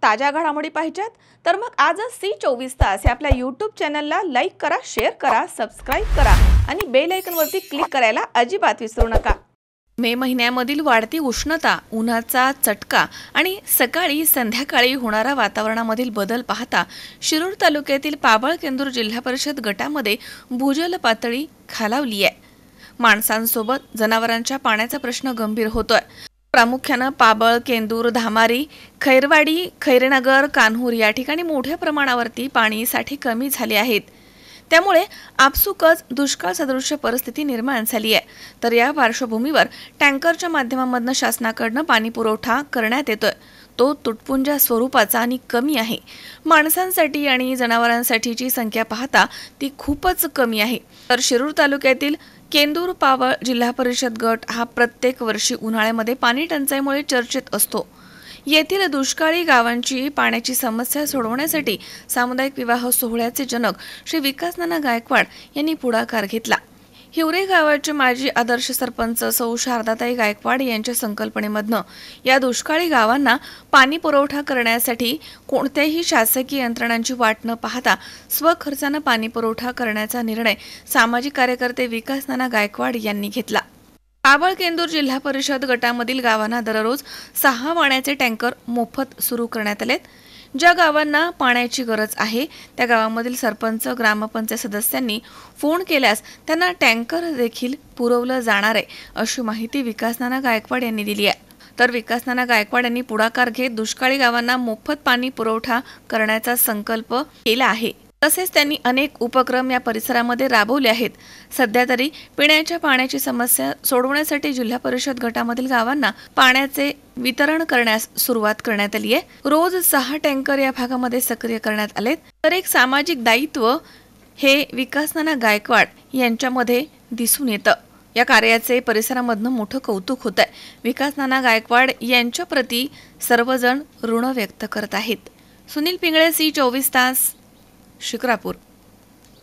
ताज्या घडामोडी पाहिजेत तर मग आजच सी 24 तास या आपल्या YouTube चॅनलला लाईक करा, शेअर करा, सबस्क्राइब करा आणि बेल आयकॉनवरती क्लिक करायला अजिबात विसरू नका। मे महिन्यामधील वाढती उष्णता, उन्हाचा चटका आणि सकाळी संध्याकाळी होणारा वातावरणामधील बदल पाहता शिरूर तालुक्यातील पाबळ-केंदूर जिल्हा परिषद गटामध्ये भूजल पातळी खालावली आहे। माणसांसोबत जनावरांच्या पाण्याचा प्रश्न गंभीर होतोय। प्रामुख्याने पाबळ, केंदूर, धामारी, खैरवाडी, खैरनगर, कान्हूर या ठिकाणी मोठ्या प्रमाणावरती पाणी साठे कमी झाले आहेत। त्यामुळे आपसुकच दुष्काळ सदृश परिस्थिती निर्माण झाली आहे। तर या पार्श्वभूमीवर टँकरच्या माध्यमांमधून शासनाकडून पाणी पुरवठा करण्यात येतोय। तो तुटपुंजा स्वरूपाचा आणि कमी आहे। माणसांसाठी आणि जनावरांसाठीची संख्या पाहता ती खूपच कमी आहे। तर शिरूर तालुक्यातील केंदूर पाबळ जिल्हा परिषद गट हा प्रत्येक वर्षी उन्हाळ्यामध्ये पाणी टंचाईमुळे चर्चेत असतो। येथील दुष्काळी गावांची पाण्याची समस्या सोडवण्यासाठी सामुदायिक विवाह सोहळ्याचे जनक श्री विकास नाना गायकवाड यांनी पुढाकार घेतला। हिवरे गावाचे माजी आदर्श सरपंच सौ शारदाताई गायकवाड यांच्या संकल्पनेमधनं या दुष्काळी गावांना पाणी पुरवठा करण्यासाठी कोणत्याही शासकीय यंत्रणांची वाट न पाहता स्वखर्चाने पाणी पुरवठा करण्याचा निर्णय सामाजिक कार्यकर्ते विकास नाना गायकवाड यांनी घेतला। पाबळ केंदूर जिल्हा परिषद गटामधील गावांना दररोज 6 पाण्याचे टँकर मोफत सुरू करण्यात आलेत। ज्या गावांना पाण्याची गरज आहे त्या गावांमधील सरपंच, ग्रामपंचायत सदस्यांनी फोन केल्यास त्यांना टँकर देखील पुरवलं जाणार आहे, अशी माहिती विकास नाना गायकवाड यांनी दिली आहे। तर विकास नाना गायकवाड यांनी पुढाकार घेत दुष्काळी गावांना मोफत पाणी पुरवठा करण्याचा संकल्प केला आहे। तसेच त्यांनी अनेक उपक्रम या परिसरामध्ये राबवले आहेत। सध्या तरी पिण्याच्या पाण्याची समस्या सोडवण्यासाठी जिल्हा परिषद गटामधील गावांना पाण्याचे वितरण करण्यास सुरुवात करण्यात आली आहे। रोज 6 टँकर या भागामध्ये सक्रिय करण्यात आलेत। तर एक सामाजिक दायित्व हे विकास नाना गायकवाड यांच्यामध्ये दिसून येतं। या कार्याचे परिसरामधनं मोठं कौतुक होत आहे। विकास नाना गायकवाड यांच्या प्रती सर्वजण ऋण व्यक्त करत आहेत। सुनील पिंगळे, सी 24 तास, शिक्रापूर।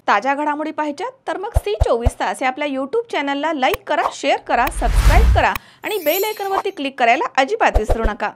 ताज्या घडामोडी पाहिजेत तर मग सी 24 तास या आपल्या YouTube चॅनलला लाईक करा, शेअर करा, सबस्क्राइब करा आणि बेल आयकॉनवरती क्लिक करायला अजिबात विसरू नका।